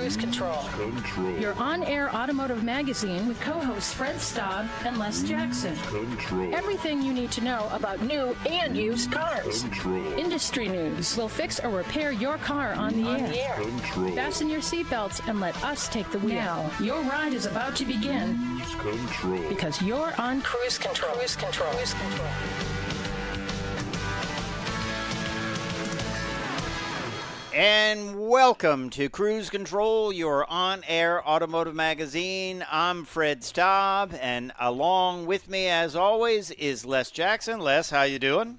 Control. Your on-air automotive magazine with co-hosts Fred Staub and Les Jackson. Everything you need to know about new and used cars. Industry news. We'll fix or repair your car on the air. Fasten your seatbelts and let us take the wheel. Now, your ride is about to begin. Because you're on Cruise Control. Cruise Control. Cruise Control. And welcome to Cruise Control, your on-air automotive magazine. I'm Fred Staub, and along with me, as always, is Les Jackson. Les, how you doing?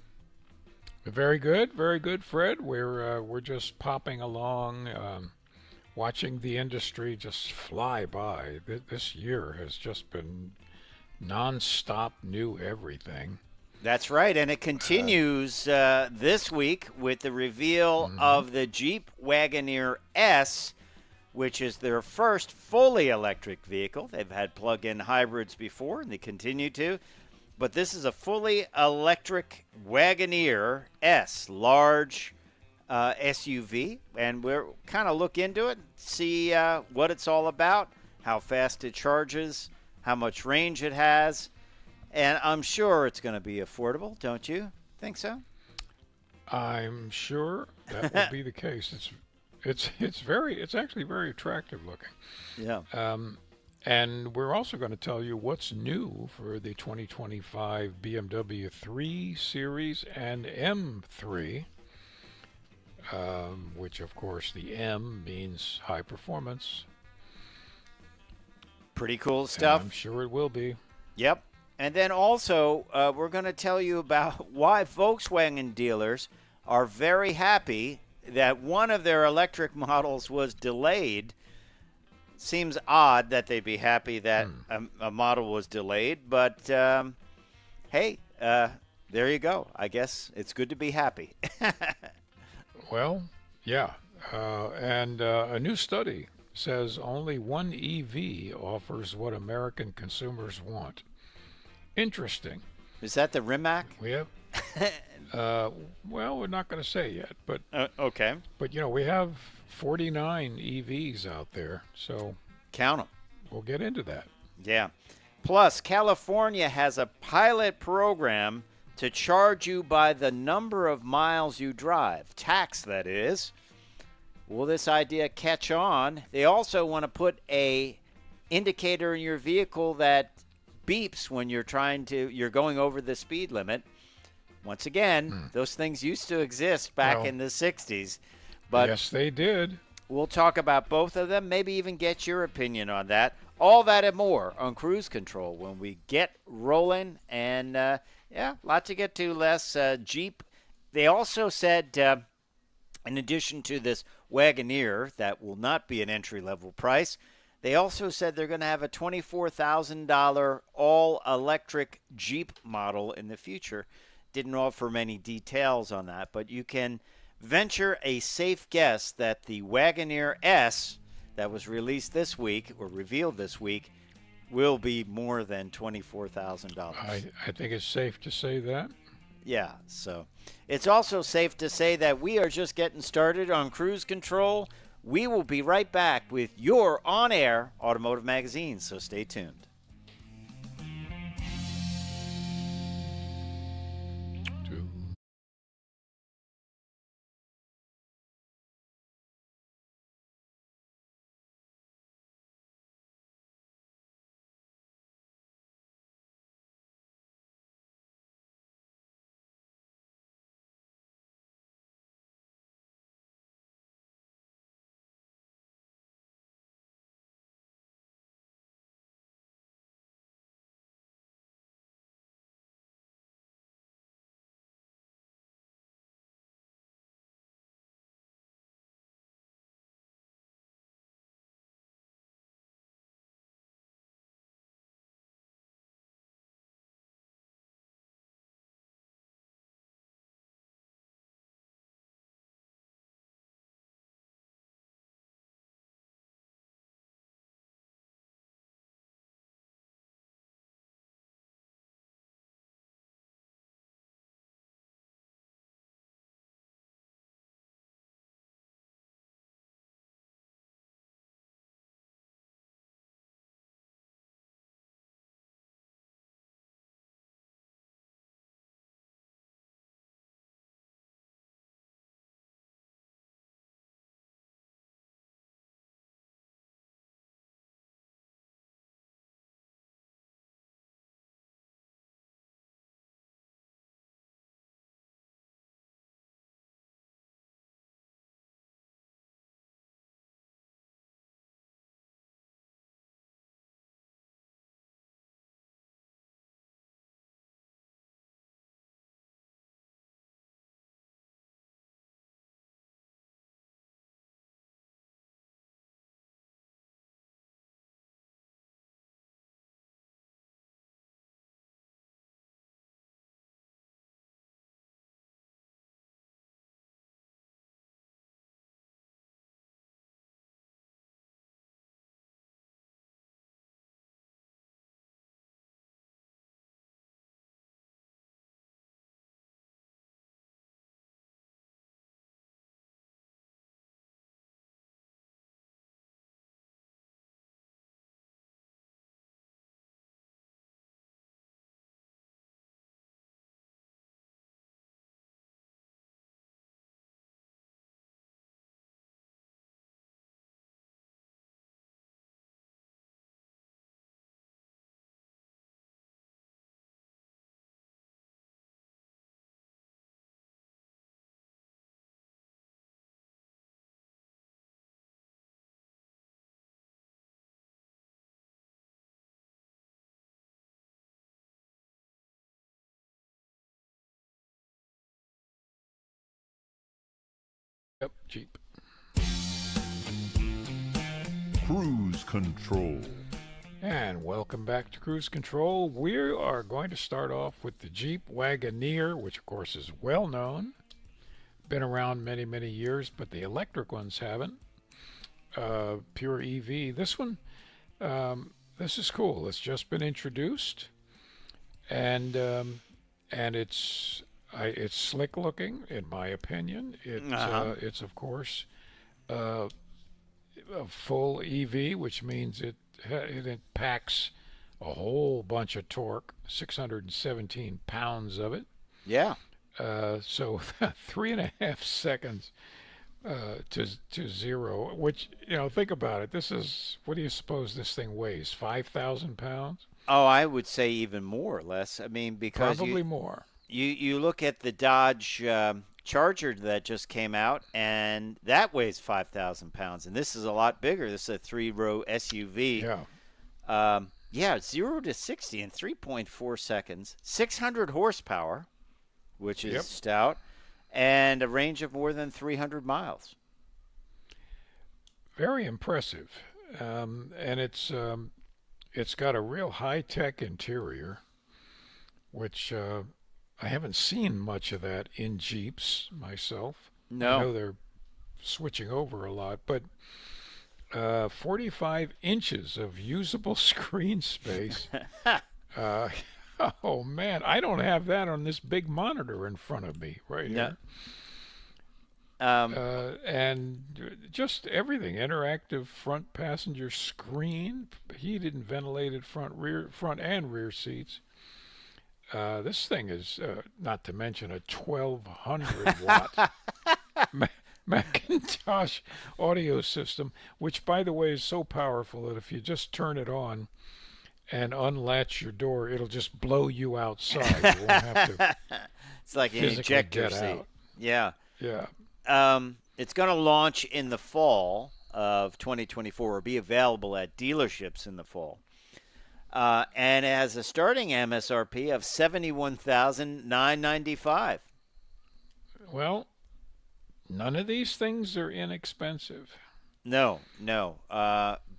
Very good, Fred. We're just popping along, watching the industry just fly by. This year has just been non-stop new everything. That's right, and it continues this week with the reveal of the Jeep Wagoneer S, which is their first fully electric vehicle. They've had plug-in hybrids before, and they continue to. But this is a fully electric Wagoneer S, large SUV, and we're kind of look into it, see what it's all about, how fast it charges, how much range it has. And I'm sure it's going to be affordable, don't you think so? I'm sure that will be the case. It's actually very attractive looking. Yeah. And we're also going to tell you what's new for the 2025 BMW 3 Series and M3, which of course the M means high performance. Pretty cool stuff. And I'm sure it will be. Yep. And then also, we're going to tell you about why Volkswagen dealers are very happy that one of their electric models was delayed. Seems odd that they'd be happy that a model was delayed, but hey, there you go. I guess it's good to be happy. Well, yeah. And a new study says only one EV offers what American consumers want. Interesting. Is that the Rimac? Yep. Well, we're not going to say yet, but okay. But we have 49 EVs out there, so count them. We'll get into that. Yeah. Plus, California has a pilot program to charge you by the number of miles you drive, tax that is. Will this idea catch on? They also want to put a indicator in your vehicle that beeps when you're going over the speed limit. Once again, those things used to exist back in the 60s. But yes, they did. We'll talk about both of them, maybe even get your opinion on that. All that and more on Cruise Control when we get rolling. And, yeah, a lot to get to, Les. Jeep, they also said, in addition to this Wagoneer, that will not be an entry-level price, they also said they're going to have a $24,000 all-electric Jeep model in the future. Didn't offer many details on that, but you can venture a safe guess that the Wagoneer S that was released this week or revealed this week will be more than $24,000. I think it's safe to say that. Yeah, so it's also safe to say that we are just getting started on Cruise Control. We will be right back with your on-air automotive magazine, so stay tuned. Yep, Jeep. Cruise Control. And welcome back to Cruise Control. We are going to start off with the Jeep Wagoneer, which of course is well known. Been around many, many years, but the electric ones haven't. Pure EV. This one, this is cool. It's just been introduced, and it's slick looking, in my opinion. It's of course a full EV, which means it packs a whole bunch of torque, 617 pounds of it. Yeah. So 3.5 seconds to zero, which, think about it. This is, what do you suppose this thing weighs? 5,000 pounds? Oh, I would say even more or less. I mean, because probably more. You look at the Dodge Charger that just came out, and that weighs 5,000 pounds, and this is a lot bigger. This is a 3-row SUV. Yeah. 0 to 60 in 3.4 seconds, 600 horsepower, which is stout, and a range of more than 300 miles. Very impressive, and it's got a real high-tech interior, which I haven't seen much of that in Jeeps myself. No. I know they're switching over a lot, but 45 inches of usable screen space. Oh, man, I don't have that on this big monitor in front of me right here. And just everything. Interactive front passenger screen, heated and ventilated front and rear seats. This thing is, not to mention, a 1,200 watt Macintosh audio system, which, by the way, is so powerful that if you just turn it on and unlatch your door, it'll just blow you outside. You won't have to. It's like an ejector seat. Out. Yeah. Yeah. It's going to launch in the fall of 2024, or be available at dealerships in the fall. And it has a starting MSRP of $71,995. Well, none of these things are inexpensive. No.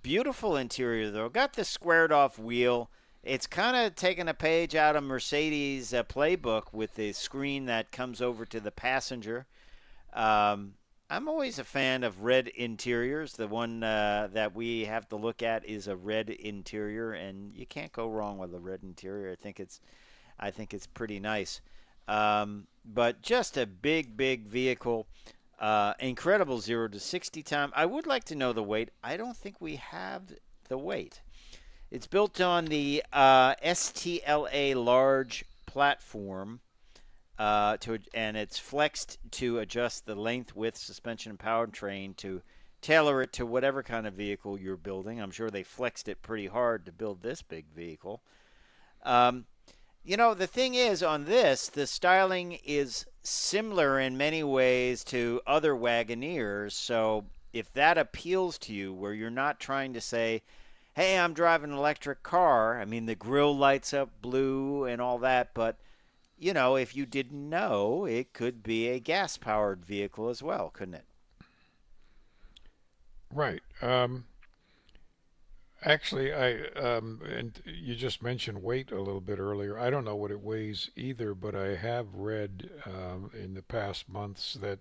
Beautiful interior, though. Got the squared-off wheel. It's kind of taking a page out of Mercedes' playbook with the screen that comes over to the passenger. I'm always a fan of red interiors. The one that we have to look at is a red interior, and you can't go wrong with a red interior. I think it's pretty nice. But just a big vehicle. Incredible 0 to 60 time. I would like to know the weight. I don't think we have the weight. It's built on the STLA large platform. And it's flexed to adjust the length, width, suspension, and powertrain to tailor it to whatever kind of vehicle you're building. I'm sure they flexed it pretty hard to build this big vehicle. The thing is, on this, the styling is similar in many ways to other Wagoneers. So if that appeals to you, where you're not trying to say, hey, I'm driving an electric car. I mean, the grille lights up blue and all that, but if you didn't know, it could be a gas-powered vehicle as well, couldn't it? Right. Actually, and you just mentioned weight a little bit earlier. I don't know what it weighs either, but I have read in the past months that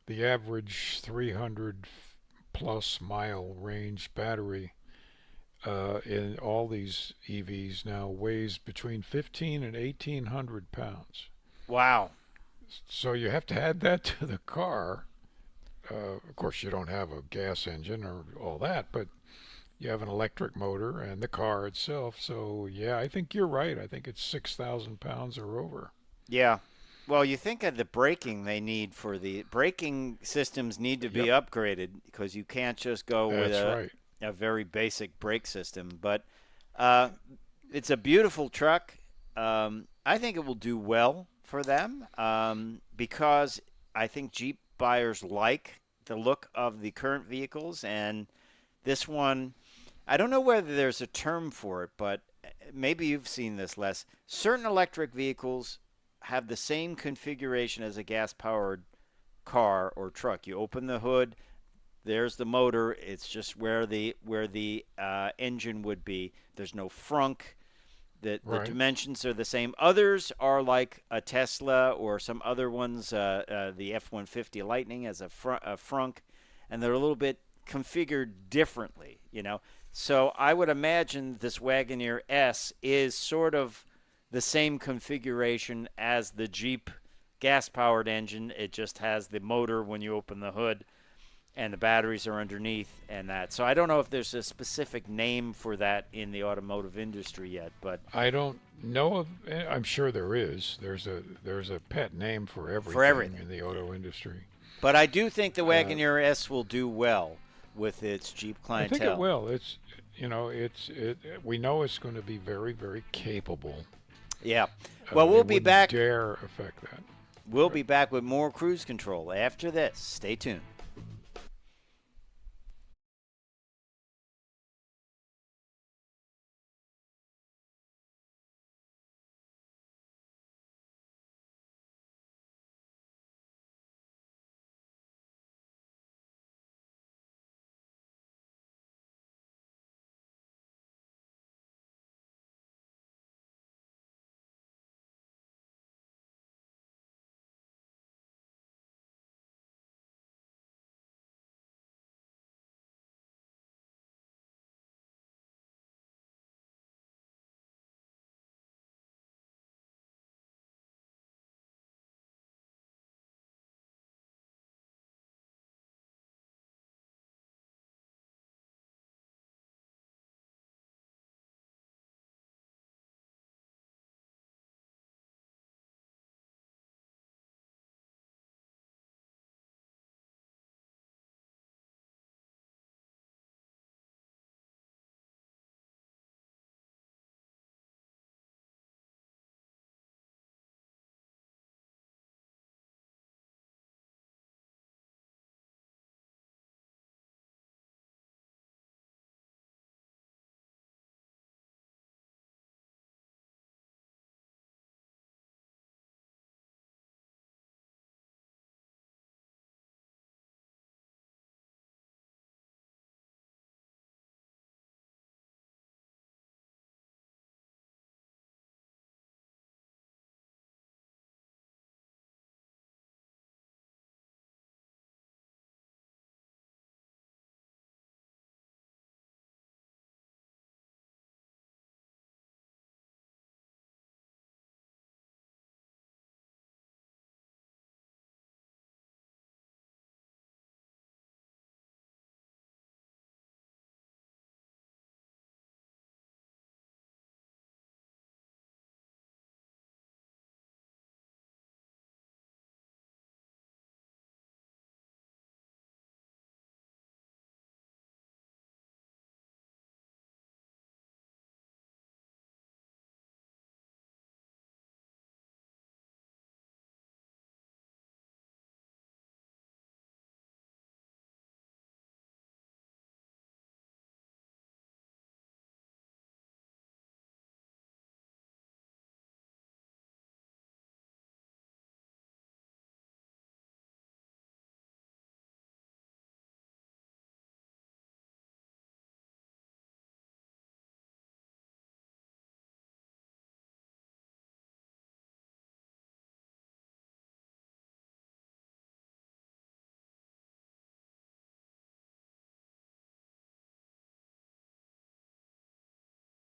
the average 300-plus mile range battery in all these EVs now weighs between 1,500 and 1,800 pounds. Wow. So you have to add that to the car. Of course, you don't have a gas engine or all that, but you have an electric motor and the car itself. So, yeah, I think you're right. I think it's 6,000 pounds or over. Yeah. Well, you think of the braking they need for the braking systems need to be upgraded, because you can't just go with a very basic brake system. But it's a beautiful truck. I think it will do well for them because I think Jeep buyers like the look of the current vehicles. And this one, I don't know whether there's a term for it, but maybe you've seen this, Les. Certain electric vehicles have the same configuration as a gas-powered car or truck. You open the hood, there's the motor. It's just where the engine would be. There's no frunk. The dimensions are the same. Others are like a Tesla or some other ones. The F-150 Lightning has a frunk, and they're a little bit configured differently. So I would imagine this Wagoneer S is sort of the same configuration as the Jeep gas-powered engine. It just has the motor when you open the hood, and the batteries are underneath and that. So I don't know if there's a specific name for that in the automotive industry yet, but I don't know of. I'm sure there is. There's a pet name for everything in the auto industry. But I do think the Wagoneer S will do well with its Jeep clientele. I think it will. We know it's going to be very, very capable. Yeah. Well, we'll be back. Dare affect that. We'll be back with more Cruise Control after this. Stay tuned.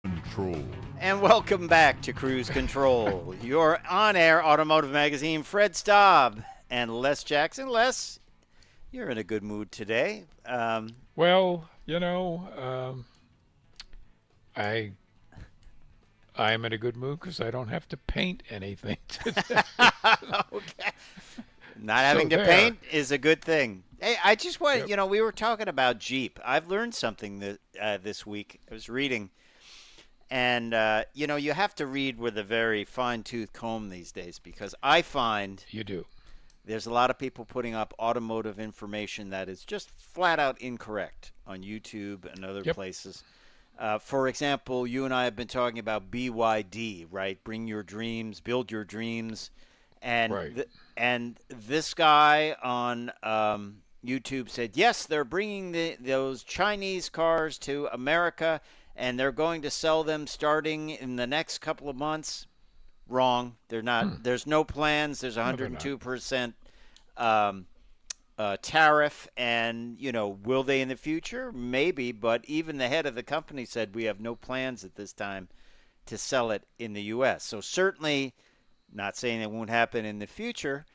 Control. And welcome back to Cruise Control, your on-air automotive magazine. Fred Staub and Les Jackson. Les, you're in a good mood today. Well, I'm in a good mood because I don't have to paint anything today. Okay. Not having to paint is a good thing. Hey, I just want, we were talking about Jeep. I've learned something this week. I was reading. And, you have to read with a very fine-tooth comb these days because I find you do. There's a lot of people putting up automotive information that is just flat out incorrect on YouTube and other places. For example, you and I have been talking about BYD, right? Bring your dreams, build your dreams. And Right. and this guy on YouTube said, yes, they're bringing those Chinese cars to America, and they're going to sell them starting in the next couple of months. Wrong. They're not. There's no plans. There's No, they're not. 102% tariff, and will they in the future? Maybe, but even the head of the company said we have no plans at this time to sell it in the U.S. So certainly, not saying it won't happen in the future,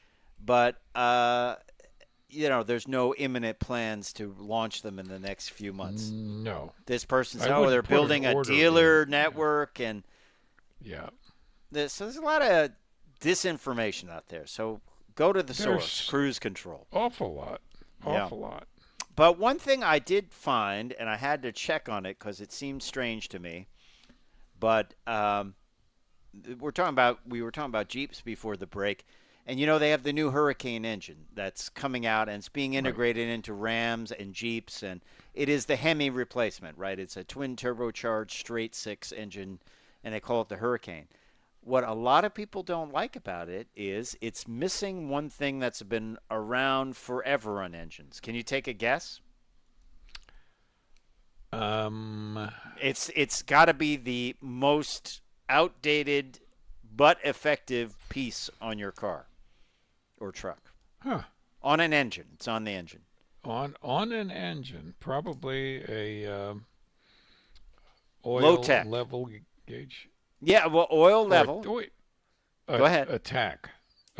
but there's no imminent plans to launch them in the next few months. No. This person said, I wouldn't they're put an building a order dealer in. network, and Yeah. so there's a lot of disinformation out there. So go to the source, There's cruise control. Awful lot. Yeah. Awful lot. But one thing I did find, and I had to check on it because it seemed strange to me, but we were talking about Jeeps before the break, and they have the new Hurricane engine that's coming out, and it's being integrated into Rams and Jeeps, and it is the Hemi replacement, right? It's a twin turbocharged straight six engine, and they call it the Hurricane. What a lot of people don't like about it is it's missing one thing that's been around forever on engines. Can you take a guess? It's got to be the most outdated but effective piece on your car or truck. Huh. On an engine. It's on the engine. On an engine, probably a oil Low tech. level gauge. Yeah, well, oil level. Wait. Go ahead. Attack.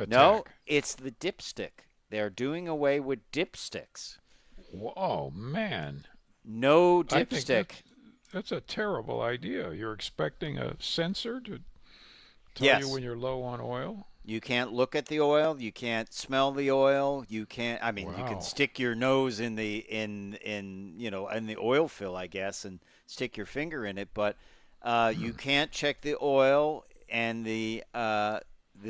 No, it's the dipstick. They're doing away with dipsticks. Oh, man. No I think dipstick. that's a terrible idea. You're expecting a sensor to tell Yes. you when you're low on oil? You can't look at the oil. You can't smell the oil. You can't. I mean, you Wow. can stick your nose in the the oil fill, I guess, and stick your finger in it. But you can't check the oil, and the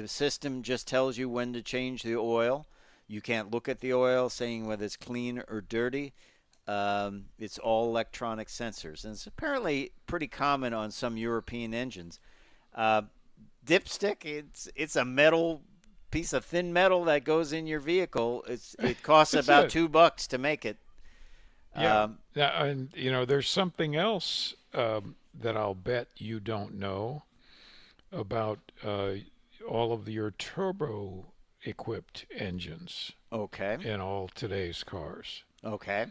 system just tells you when to change the oil. You can't look at the oil, saying whether it's clean or dirty. It's all electronic sensors, and it's apparently pretty common on some European engines. Dipstick, it's a metal piece of thin metal that goes in your vehicle. It costs about $2 to make it. Yeah. And there's something else that I'll bet you don't know about all of your turbo-equipped engines Okay. in all today's cars. Okay.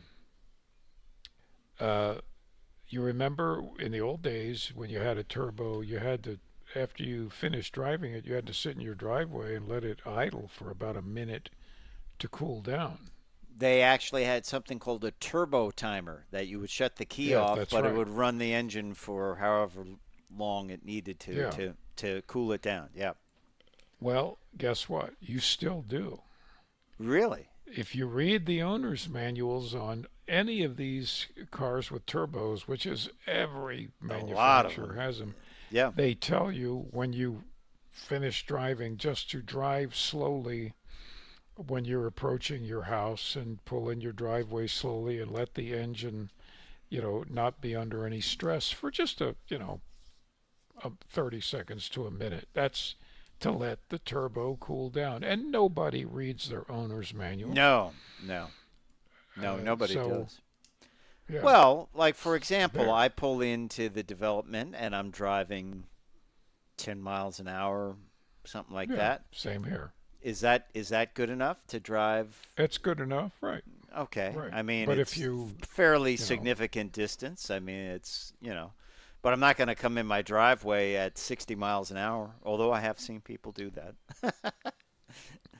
You remember in the old days when you had a turbo, you had to, after you finished driving it, you had to sit in your driveway and let it idle for about a minute to cool down. They actually had something called a turbo timer that you would shut the key off, that's but right. it would run the engine for however long it needed to cool it down. Yeah. Well, guess what? You still do. Really? If you read the owner's manuals on any of these cars with turbos, which is every manufacturer has them, Yeah. they tell you when you finish driving just to drive slowly when you're approaching your house and pull in your driveway slowly and let the engine, not be under any stress for just a 30 seconds to a minute. That's to let the turbo cool down. And nobody reads their owner's manual. No, nobody so- does. Yeah. Well, like for example, There. I pull into the development and I'm driving 10 miles an hour, something like Yeah, that. Same here. Is that good enough to drive? It's good enough, right? Okay. Right. I mean, But it's if you, fairly significant distance. I mean, it's, but I'm not going to come in my driveway at 60 miles an hour, although I have seen people do that.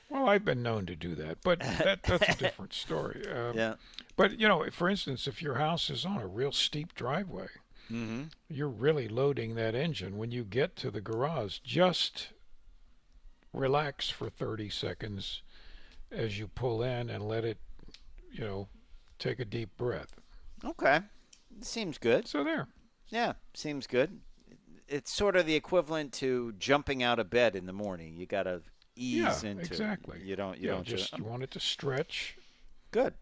well, I've been known to do that, but that's a different story. Yeah. But, for instance, if your house is on a real steep driveway, Mm-hmm. you're really loading that engine. When you get to the garage, just relax for 30 seconds as you pull in and let it, take a deep breath. Okay. Seems good. So there. Yeah, seems good. It's sort of the equivalent to jumping out of bed in the morning. You got to ease into exactly. it. You don't you want it to stretch. Good.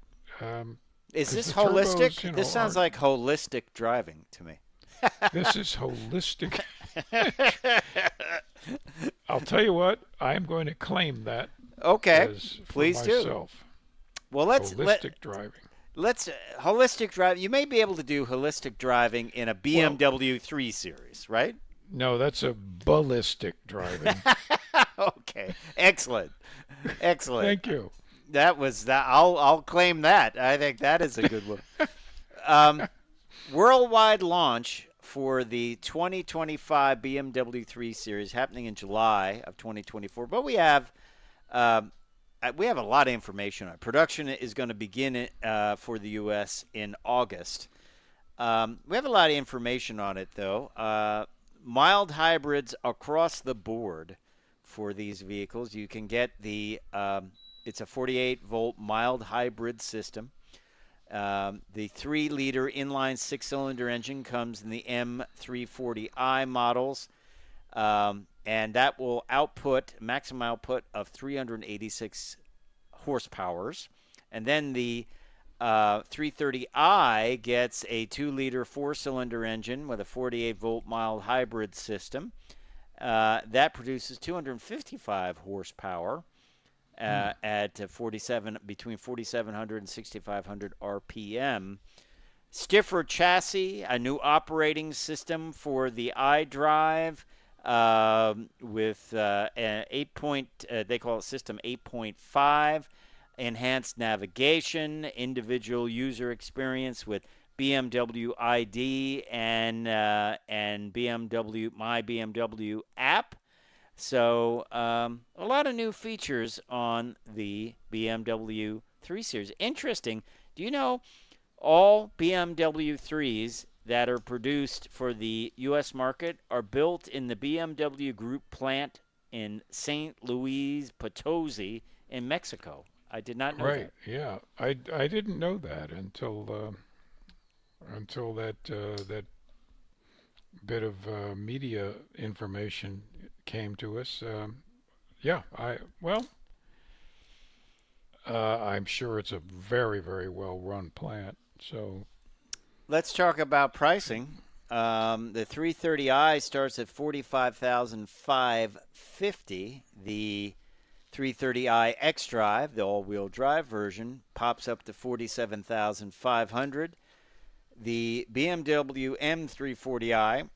Is 'cause this the turbos, holistic? This sounds like holistic driving to me. This is holistic. I'll tell you what, I'm going to claim that Okay, as for please do. myself. Well, Holistic driving. let's holistic drive. You may be able to do holistic driving in a Well, BMW 3 Series, right? no, that's a ballistic driving. Okay, excellent, excellent. Thank you. That was that. I'll claim that. I think that is a good one. Worldwide launch for the 2025 BMW 3 Series happening in July of 2024. But um, we have a lot of information on it. Production is going to begin for the U.S. in August. We have a lot of information on it, though. Mild hybrids across the board for these vehicles. You can get it's a 48-volt mild hybrid system. The 3-liter inline 6-cylinder engine comes in the M340i models, and that will maximum output of 386 horsepowers. And then the 330i gets a 2-liter 4-cylinder engine with a 48-volt mild hybrid system. That produces 255 horsepower. At between 4,700 and 6,500 RPM. Stiffer chassis, a new operating system for the iDrive with an 8 they call it system 8.5, enhanced navigation, individual user experience with BMW ID and BMW My BMW app. So a lot of new features on the BMW 3 Series. Interesting. Do you know all BMW 3s that are produced for the U.S. market are built in the BMW Group plant in St. Luis Potosi in Mexico? I did not know that. Right. Yeah. I didn't know that until that bit of media information came to us. Yeah. I'm sure it's a very, very well run plant. So Let's talk about pricing. The 330i starts at $45,550. The 330i xDrive, the all-wheel drive version, pops up to $47,500. The BMW M340i,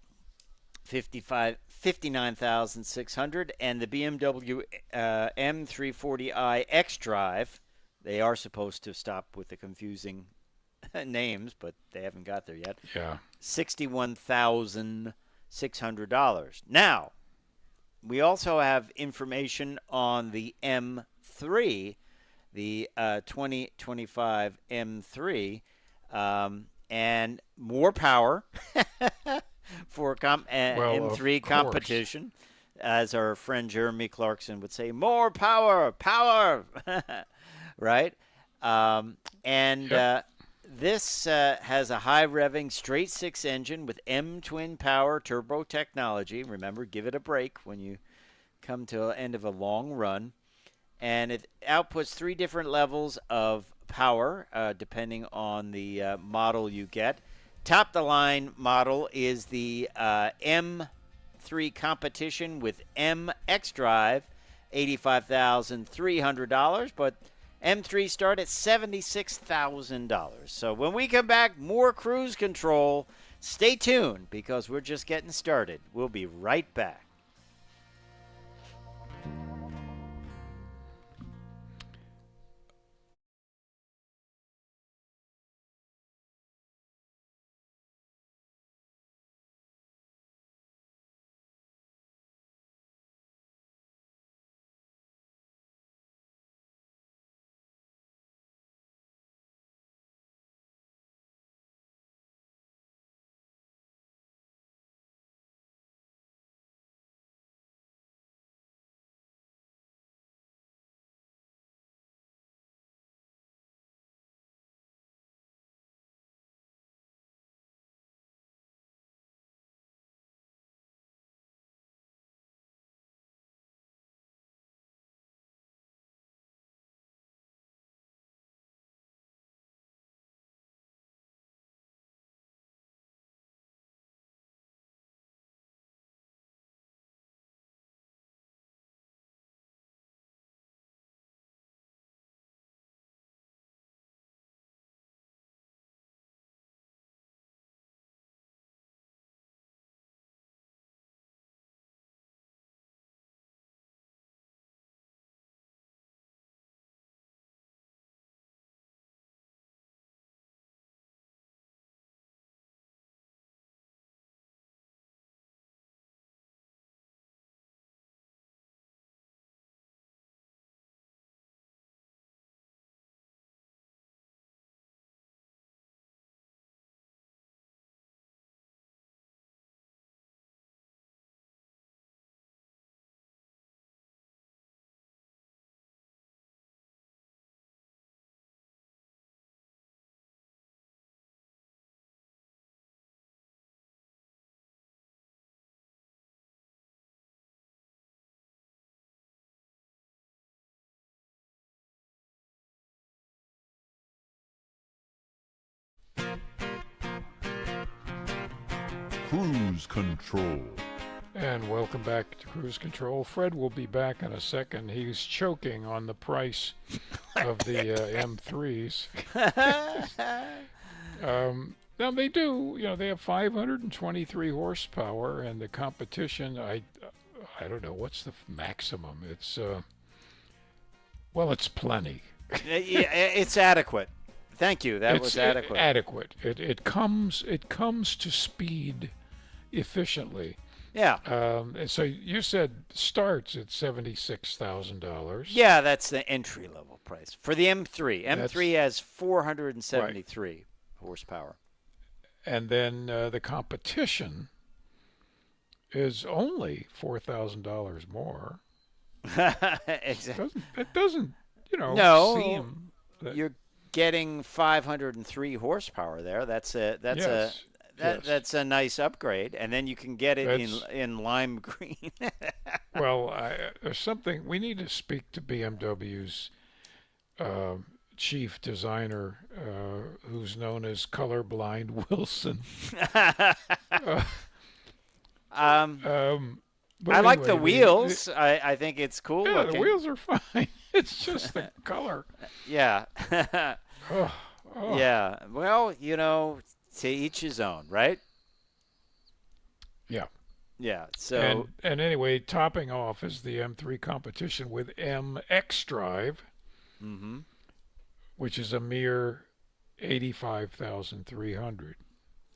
$59,600, and the BMW M340i xDrive. They are supposed to stop with the confusing names, but they haven't got there yet. yeah. $61,600. Now, we also have information on the M3, the 2025 M3, and more power for M3 competition. As our friend Jeremy Clarkson would say, more power, right? This has a high revving straight 6 engine with M twin power turbo technology. Remember, give it a break when you come to the end of a long run. And it outputs 3 different levels of power depending on the model you get. Top the line model is the M3 competition with M xDrive, $85,300, but M3 start at $76,000. So when we come back, more cruise control. Stay tuned because we're just getting started. We'll be right back. Cruise Control. And welcome back to Cruise Control. Fred will be back in a second. He's choking on the price of the M3s. Now they do, they have 523 horsepower, and the competition, I don't know, what's the maximum? It's, it's plenty. It's adequate. Thank you. That was adequate. Adequate. It comes to speed efficiently. Yeah. And so you said starts at $76,000. Yeah, that's the entry level price for the M3. M3 has 473 horsepower. And then the competition is only $4,000 more. Exactly. It doesn't, no, seem that you're getting 503 horsepower there. That's a nice upgrade, and then you can get it in lime green. Well, there's something we need to speak to BMW's chief designer, who's known as Colorblind Wilson. I like the wheels. I think it's cool looking. The wheels are fine. It's just the color. Yeah. Oh. Yeah. Well, to each his own, right? Yeah. Yeah. So and anyway, topping off is the M3 competition with MX Drive, which is a mere $85,300.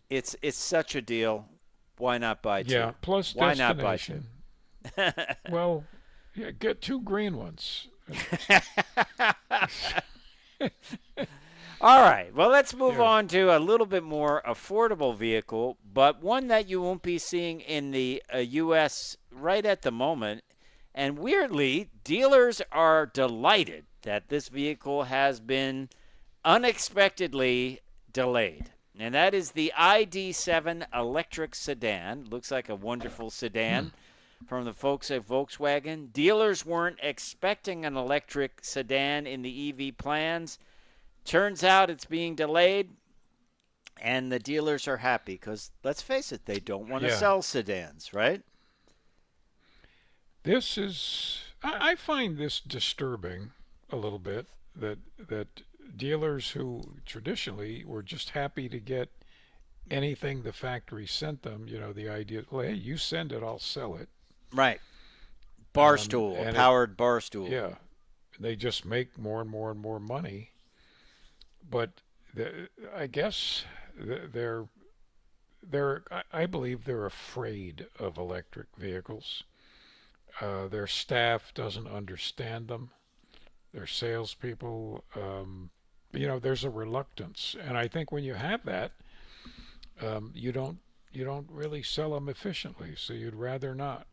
It's such a deal. Why not buy two? Yeah. Plus why destination. Not buy two? Well, yeah, get two green ones. All right. Well, let's move on to a little bit more affordable vehicle, but one that you won't be seeing in the U.S. right at the moment. And weirdly, dealers are delighted that this vehicle has been unexpectedly delayed. And that is the ID7 electric sedan. Looks like a wonderful sedan from the folks at Volkswagen. Dealers weren't expecting an electric sedan in the EV plans. Turns out it's being delayed, and the dealers are happy because, let's face it, they don't want to sell sedans, right? This is, I find this disturbing a little bit, that dealers who traditionally were just happy to get anything the factory sent them, the idea, well, hey, you send it, I'll sell it. Right. Barstool, powered barstool. Yeah. They just make more and more and more money. But I guess I believe they're afraid of electric vehicles. Their staff doesn't understand them. Their salespeople, there's a reluctance, and I think when you have that, you don't really sell them efficiently. So you'd rather not.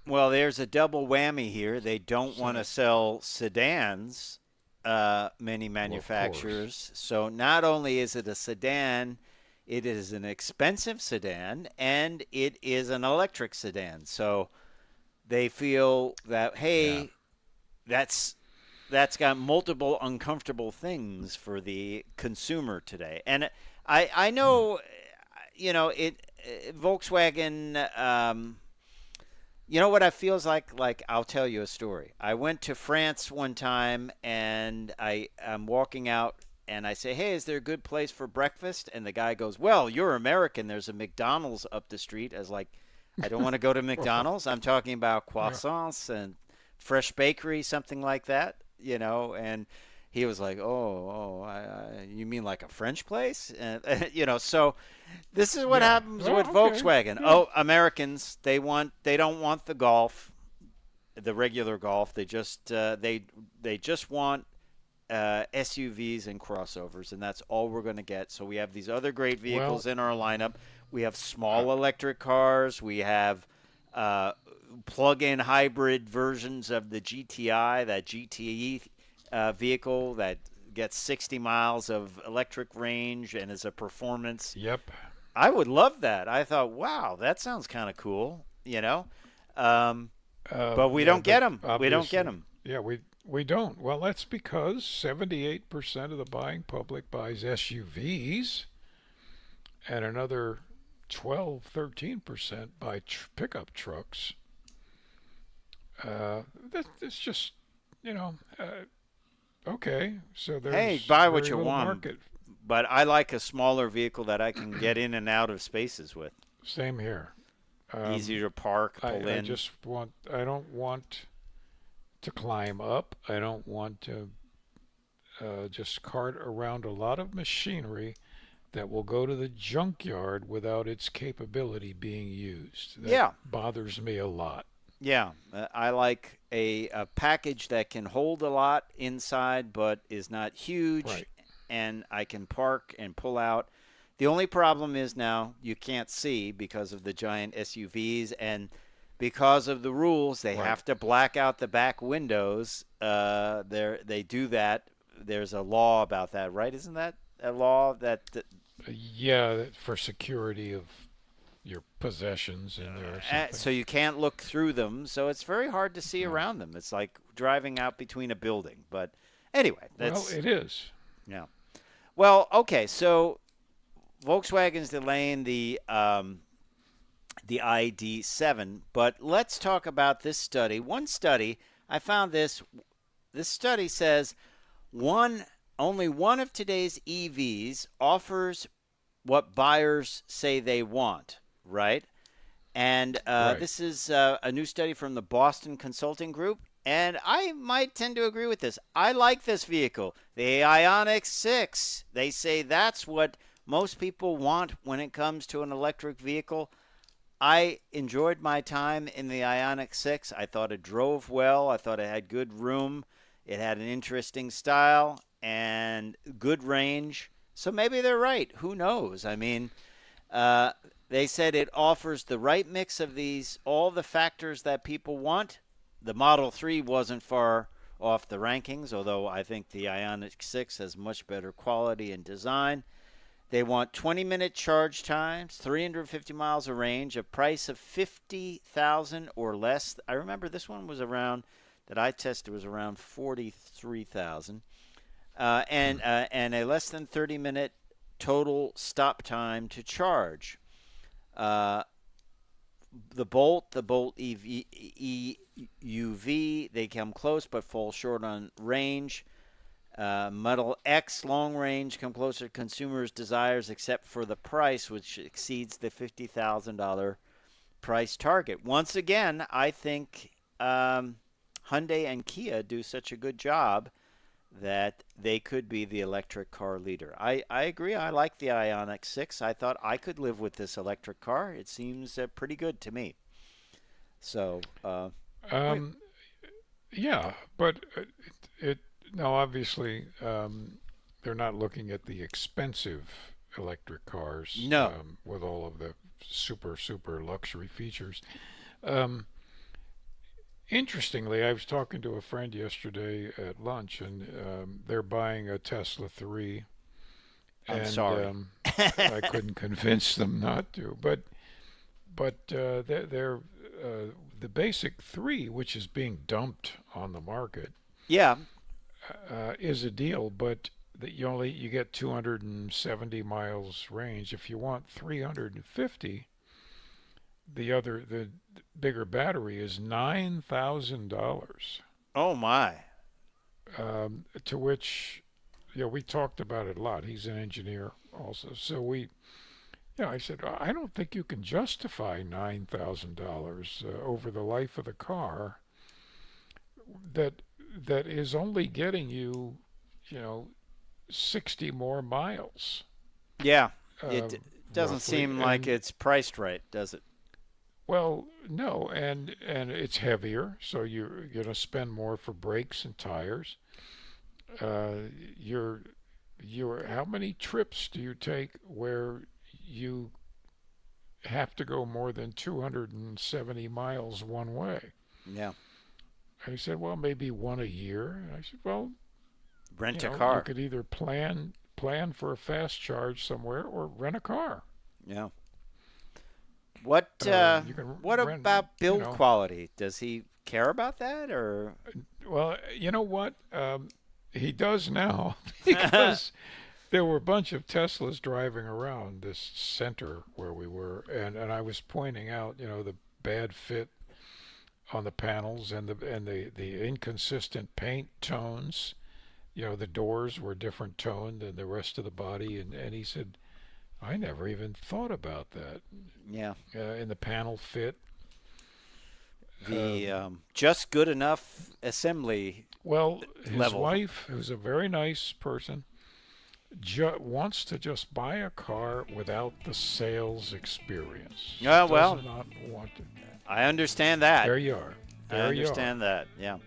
Well, there's a double whammy here. They don't want to sell sedans. Many manufacturers. So not only is it a sedan, it is an expensive sedan, and it is an electric sedan. So they feel that, hey, that's got multiple uncomfortable things for the consumer today. And I know, Volkswagen. You know what I feels like? Like, I'll tell you a story. I went to France one time, and I'm walking out, and I say, hey, is there a good place for breakfast? And the guy goes, well, you're American. There's a McDonald's up the street. I was like, I don't want to go to McDonald's. I'm talking about croissants and fresh bakery, something like that, and he was like, you mean like a French place? And, so this is what happens with Volkswagen. Yeah. Oh, Americans, they don't want the Golf, the regular Golf. They just want SUVs and crossovers, and that's all we're going to get. So we have these other great vehicles in our lineup. We have small electric cars. We have plug-in hybrid versions of the GTI, that GTE vehicle that gets 60 miles of electric range and is a performance. Yep. I would love that. I thought, wow, that sounds kind of cool, but we don't get them. We don't get them. Yeah, we don't. Well, that's because 78% of the buying public buys SUVs, and another 12-13% by pickup trucks. That's just, you know, okay. So Hey, there's buy what very you little want, market. but I like a smaller vehicle that I can get in and out of spaces with. Same here. Easier to park, pull I in. just want. I don't want to climb up. I don't want to just cart around a lot of machinery that will go to the junkyard without its capability being used. That Yeah. bothers me a lot. Yeah, I like a package that can hold a lot inside but is not huge, Right. and I can park and pull out. The only problem is now you can't see because of the giant SUVs, and because of the rules, they Right. have to black out the back windows. They do that. There's a law about that, right? Isn't that a law that Yeah, for security of your possessions in there or something. so you can't look through them, so it's very hard to see around them. It's like driving out between a building. But anyway, Well, it is. yeah. Well, okay, so Volkswagen's delaying the ID7, but let's talk about this study. One study, I found this. This study says only one of today's EVs offers what buyers say they want, right? And Right. this is a new study from the Boston Consulting Group, and I might tend to agree with this. I like this vehicle, the Ioniq 6. They say that's what most people want when it comes to an electric vehicle. I enjoyed my time in the Ioniq 6. I thought it drove well. I thought it had good room. It had an interesting style and good range. So maybe they're right. Who knows? I mean, they said it offers the right mix of all the factors that people want. The Model 3 wasn't far off the rankings, although I think the Ioniq 6 has much better quality and design. They want 20-minute charge times, 350 miles of range, a price of $50,000 or less. I remember this one was around, that I tested, was around $43,000. And a less than 30-minute total stop time to charge. The Bolt EUV, they come close but fall short on range. Model X long range come closer to consumers' desires except for the price, which exceeds the $50,000 price target. Once again, I think Hyundai and Kia do such a good job that they could be the electric car leader. I agree. I like the Ioniq 6. I thought I could live with this electric car. It seems pretty good to me. So, Yeah, but now obviously they're not looking at the expensive electric cars. No. With all of the super luxury features. Interestingly, I was talking to a friend yesterday at lunch, and they're buying a Tesla 3. I'm sorry. I couldn't convince them not to, but they're the basic 3, which is being dumped on the market, Yeah. is a deal, but that you get 270 miles range. If you want 350, the bigger battery is $9,000. Oh, my. To which, we talked about it a lot. He's an engineer also, so I said, I don't think you can justify $9,000 over the life of the car that is only getting you, 60 more miles. Yeah. It doesn't roughly. seem like And, it's priced right, does it? well, no, and it's heavier, so you're going to spend more for brakes and tires. You're how many trips do you take where you have to go more than 270 miles one way? Yeah. I said, well, maybe one a year. And I said, well, Rent a you car. could either plan for a fast charge somewhere or rent a car. Yeah. What You can what rent, about build quality? Does he care about that, or Well, you know what? He does now because There were a bunch of Teslas driving around this center where we were, and I was pointing out, the bad fit on the panels and the inconsistent paint tones. The doors were different tone than the rest of the body, and he said, I never even thought about that. Yeah. In the panel fit. The just good enough assembly Well, his level. wife, who's a very nice person, wants to just buy a car without the sales experience. Yeah, well, Does not want to. I understand that. There you are. I There you are. understand that. Yeah.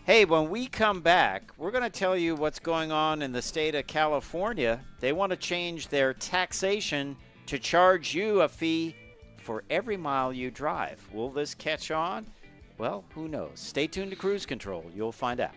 Hey, when we come back, we're going to tell you what's going on in the state of California. They want to change their taxation to charge you a fee for every mile you drive. Will this catch on? Well, who knows? Stay tuned to Cruise Control. You'll find out.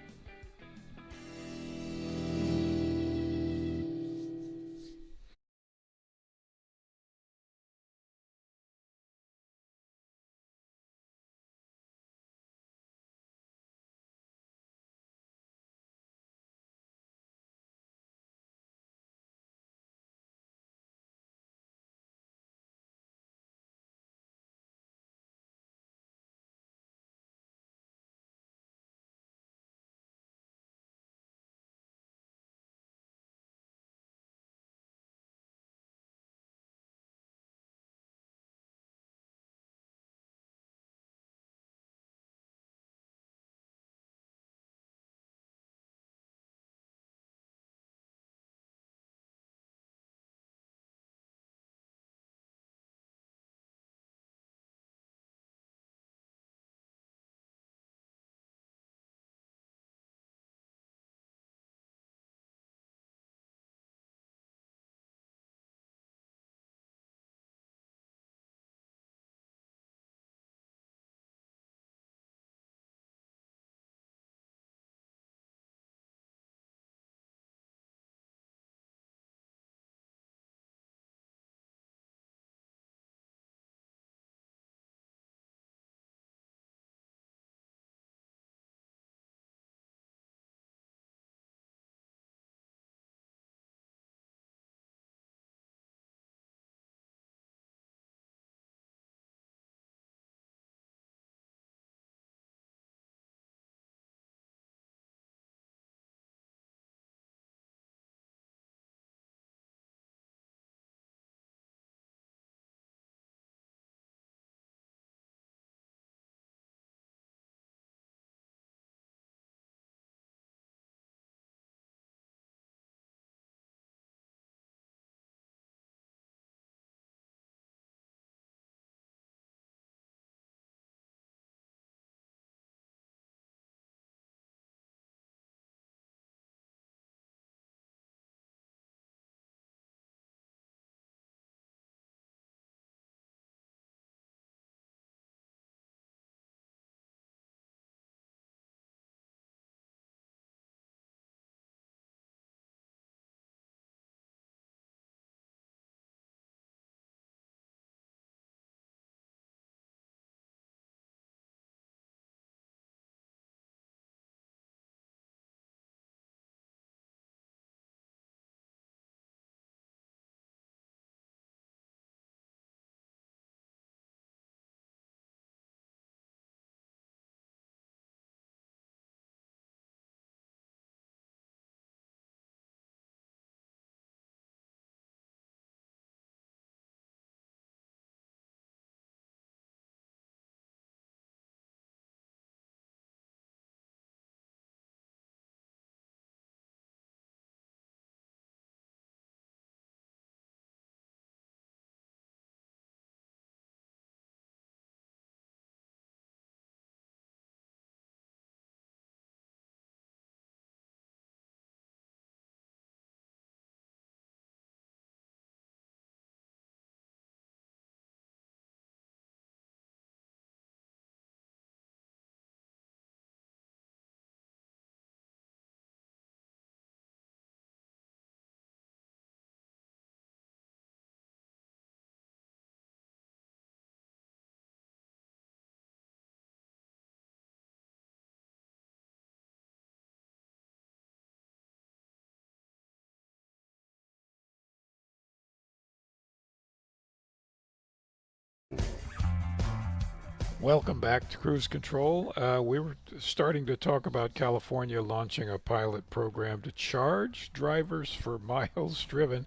Welcome back to Cruise Control. We were starting to talk about California launching a pilot program to charge drivers for miles driven,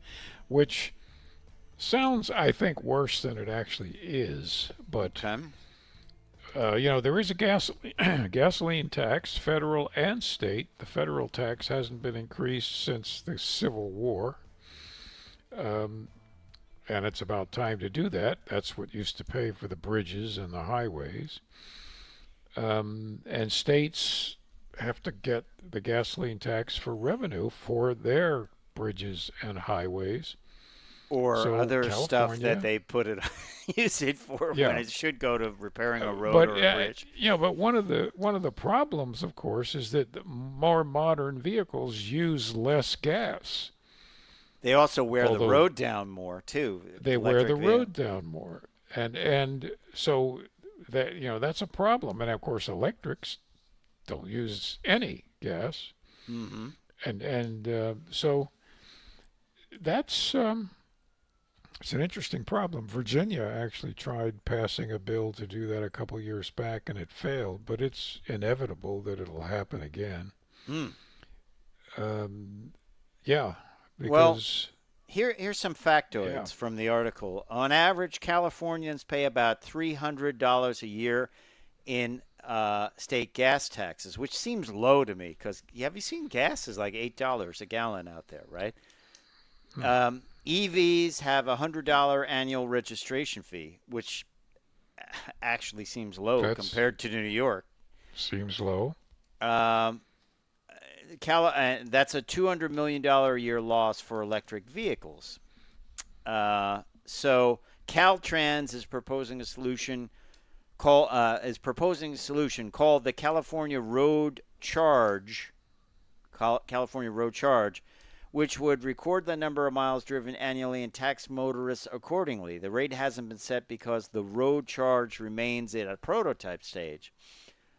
which sounds, I think, worse than it actually is. But, there is a gasoline tax, federal and state. The federal tax hasn't been increased since the Civil War. And it's about time to do that. That's what used to pay for the bridges and the highways. And states have to get the gasoline tax for revenue for their bridges and highways. Or So other stuff California- that they use it for Yeah. when it should go to repairing a road But or a bridge. but one of the problems, of course, is that the more modern vehicles use less gas. They also wear the Although- road down more too. They wear the electric road down more, and so that that's a problem. And of course, electrics don't use any gas, Mm-hmm. and so that's it's an interesting problem. Virginia actually tried passing a bill to do that a couple years back, and it failed. But it's inevitable that it'll happen again. Mm. Yeah, Well, because Here's some factoids Yeah. from the article. On average, Californians pay about $300 a year in state gas taxes, which seems low to me because have you seen gas is like $8 a gallon out there, right? EVs have a $100 annual registration fee, which actually seems low compared to New York. seems low. That's a $200 million a year loss for electric vehicles. So Caltrans is proposing a solution called the California Road Charge. California Road Charge, which would record the number of miles driven annually and tax motorists accordingly. The rate hasn't been set because the road charge remains at a prototype stage.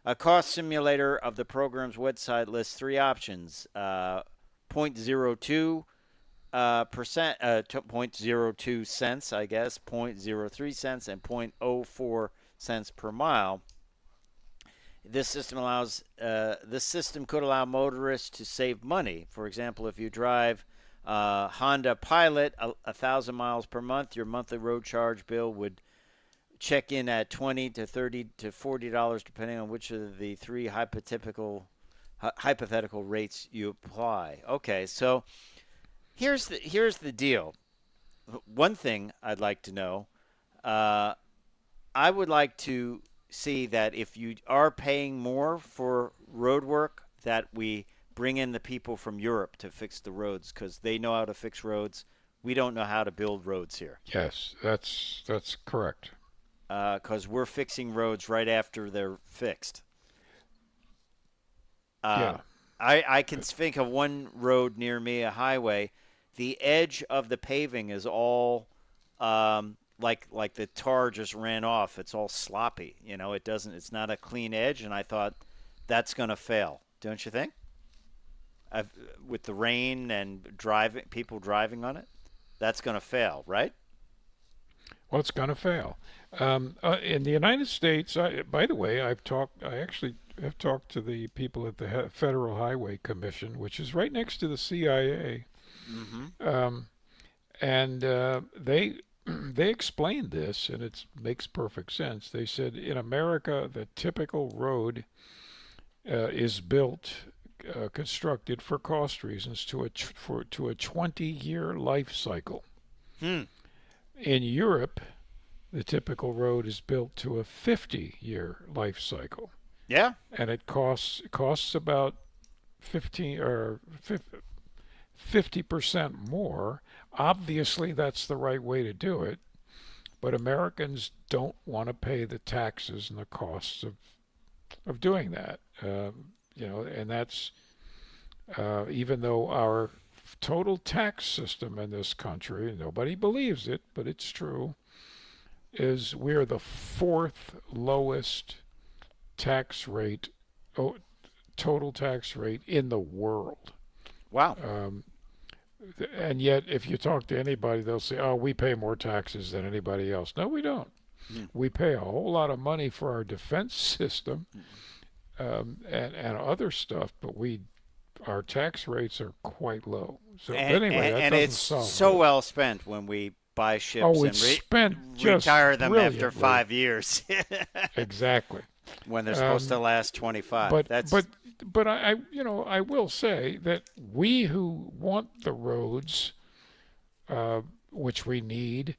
A cost simulator of the program's website lists three options: 0.02 percent, 0.02 cents, I guess, 0.03 cents, and 0.04 cents per mile. This system could allow motorists to save money. For example, if you drive Honda Pilot 1,000 miles per month, your monthly road charge bill would check in at $20 to $30 to $40, depending on which of the three hypothetical rates you apply. Okay, so here's the deal. One thing I'd like to know, I would like to see that if you are paying more for road work, that we bring in the people from Europe to fix the roads because they know how to fix roads. We don't know how to build roads here. Yes, that's correct. Because we're fixing roads right after they're fixed. Yeah. I can think of one road near me, a highway. The edge of the paving is all like the tar just ran off. It's all sloppy. It's not a clean edge, and I thought that's going to fail. Don't you think? With the rain and people driving on it, that's going to fail, right? Well, it's going to fail. In the United States, by the way, I actually have talked to the people at the Federal Highway Commission, which is right next to the CIA. Mm-hmm. And they explained this, and it makes perfect sense. They said in America, the typical road is constructed for cost reasons to a 20-year life cycle. In Europe, the typical road is built to a 50-year life cycle. Yeah. And it costs about 50% more. Obviously, that's the right way to do it, but Americans don't want to pay the taxes and the costs of doing that. And that's even though our total tax system in this country, nobody believes it, but it's true, is we're the fourth lowest tax rate, total tax rate in the world. Wow. And yet, if you talk to anybody, they'll say, "Oh, we pay more taxes than anybody else." No, we don't. We pay a whole lot of money for our defense system and other stuff, but our tax rates are quite low. So anyway, that doesn't it's solve so it. well spent when we buy ships and It's spent just retire them after brilliantly. 5 years Exactly. when they're supposed to last 25. But I will say that we who want the roads, which we need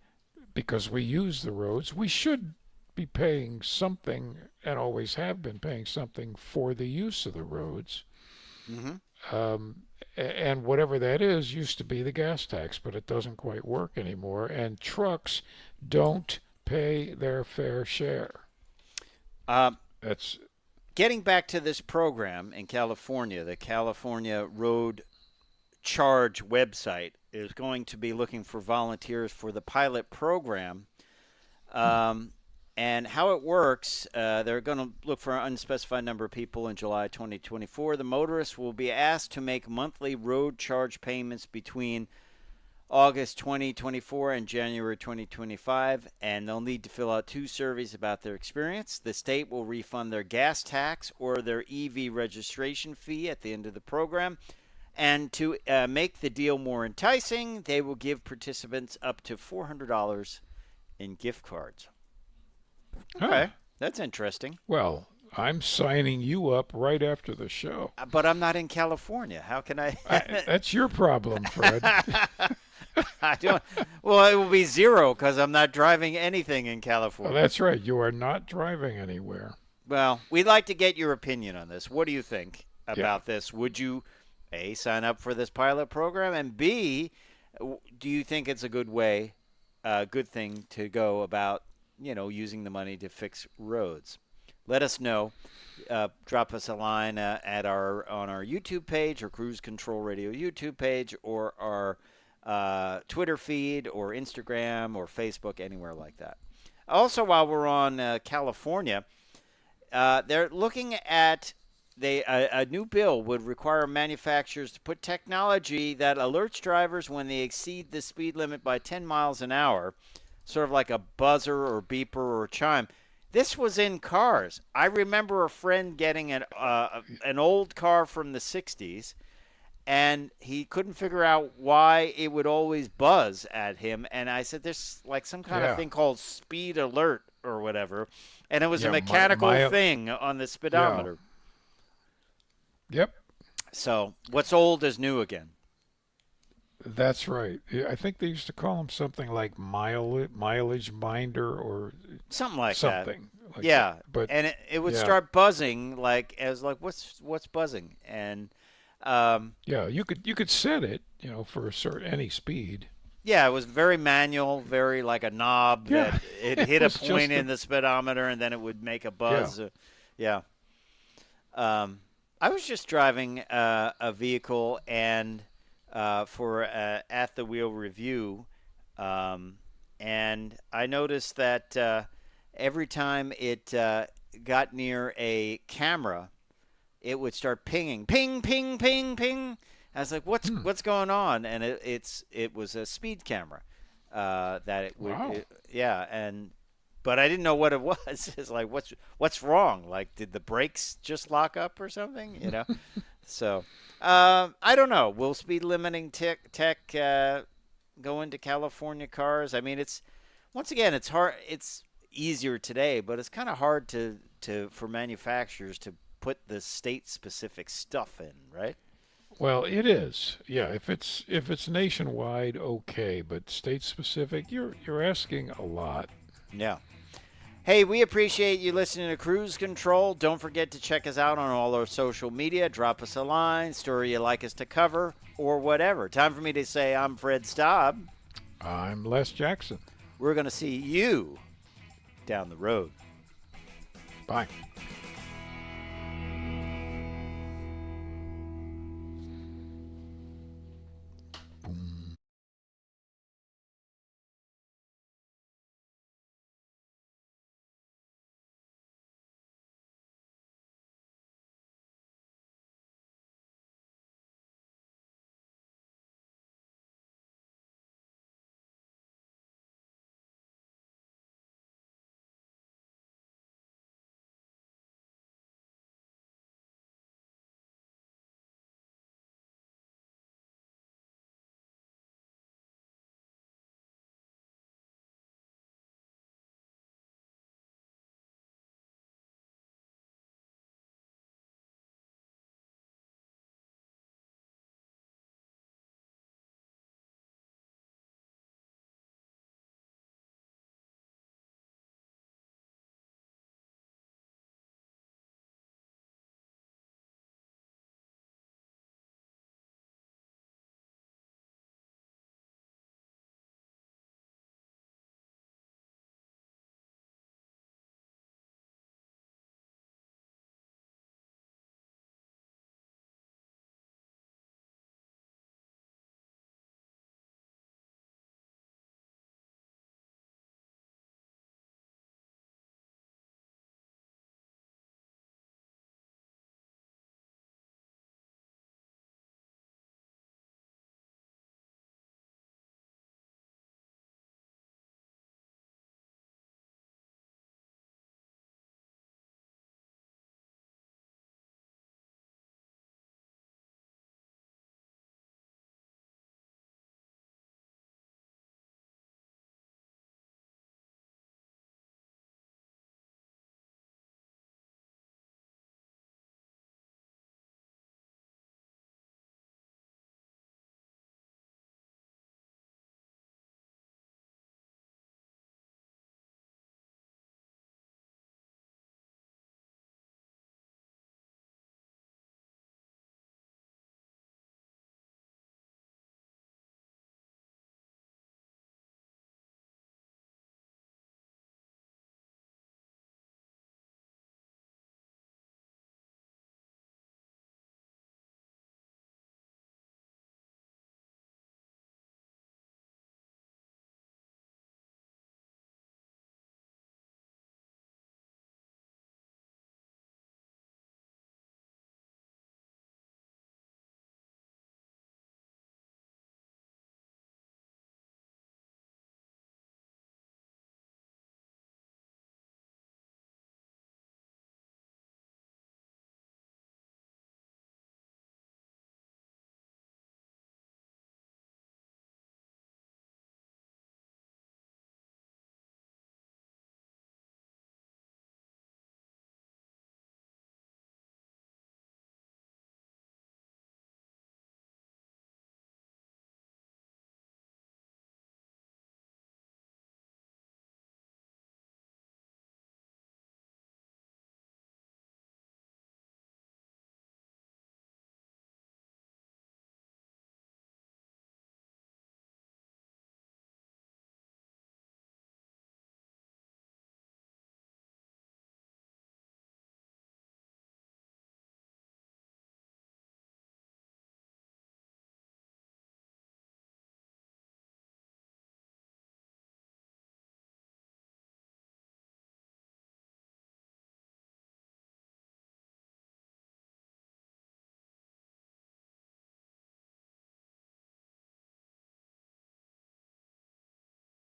because we use the roads, we should be paying something and always have been paying something for the use of the roads. And whatever that is used to be the gas tax, but it doesn't quite work anymore. And trucks don't pay their fair share. That's getting back to this program in California. The California Road Charge website is going to be looking for volunteers for the pilot program. And how it works, they're going to look for an unspecified number of people in July 2024. The motorists will be asked to make monthly road charge payments between August 2024 and January 2025, and they'll need to fill out 2 surveys about their experience. The state will refund their gas tax or their EV registration fee at the end of the program. And to make the deal more enticing, they will give participants up to $400 in gift cards. Okay, that's interesting. Well, I'm signing you up right after the show. But I'm not in California. How can I? That's your problem, Fred. I don't. Well, it will be 0 because I'm not driving anything in California. Well, that's right. You are not driving anywhere. Well, we'd like to get your opinion on this. What do you think about this? Would you, A, sign up for this pilot program, and B, do you think it's a good thing to go about, using the money to fix roads? Let us know. Drop us a line on our YouTube page, or Cruise Control Radio YouTube page, or our Twitter feed, or Instagram, or Facebook, anywhere like that. Also, while we're on California, they're looking at a new bill would require manufacturers to put technology that alerts drivers when they exceed the speed limit by 10 miles an hour, sort of like a buzzer or beeper or chime. This was in cars. I remember a friend getting an old car from the 60s, and he couldn't figure out why it would always buzz at him. And I said, there's like some kind of thing called speed alert or whatever. And it was a mechanical thing on the speedometer. Yeah. Yep. So what's old is new again. That's right. I think they used to call them something like mileage minder or something like something. That. Yeah. And it would start buzzing what's buzzing? And you could set it, for any speed. Yeah, it was very manual, very like a knob that it hit a point in the speedometer and then it would make a buzz. Yeah. I was just driving a vehicle and for at the wheel review, and I noticed that every time it got near a camera, it would start pinging, ping, ping, ping, ping. I was like, "What's going on?" And it was a speed camera that it would, wow. But I didn't know what it was. It's like, what's wrong? Like, did the brakes just lock up or something? So I don't know. Will speed limiting tech go into California cars? I mean, it's hard. It's easier today, but it's kind of hard for manufacturers to put the state-specific stuff in, right? Well, it is. Yeah, if it's nationwide, okay, but state-specific, you're asking a lot. Yeah. Hey, we appreciate you listening to Cruise Control. Don't forget to check us out on all our social media. Drop us a line, story you'd like us to cover, or whatever. Time for me to say I'm Fred Staub. I'm Les Jackson. We're going to see you down the road. Bye.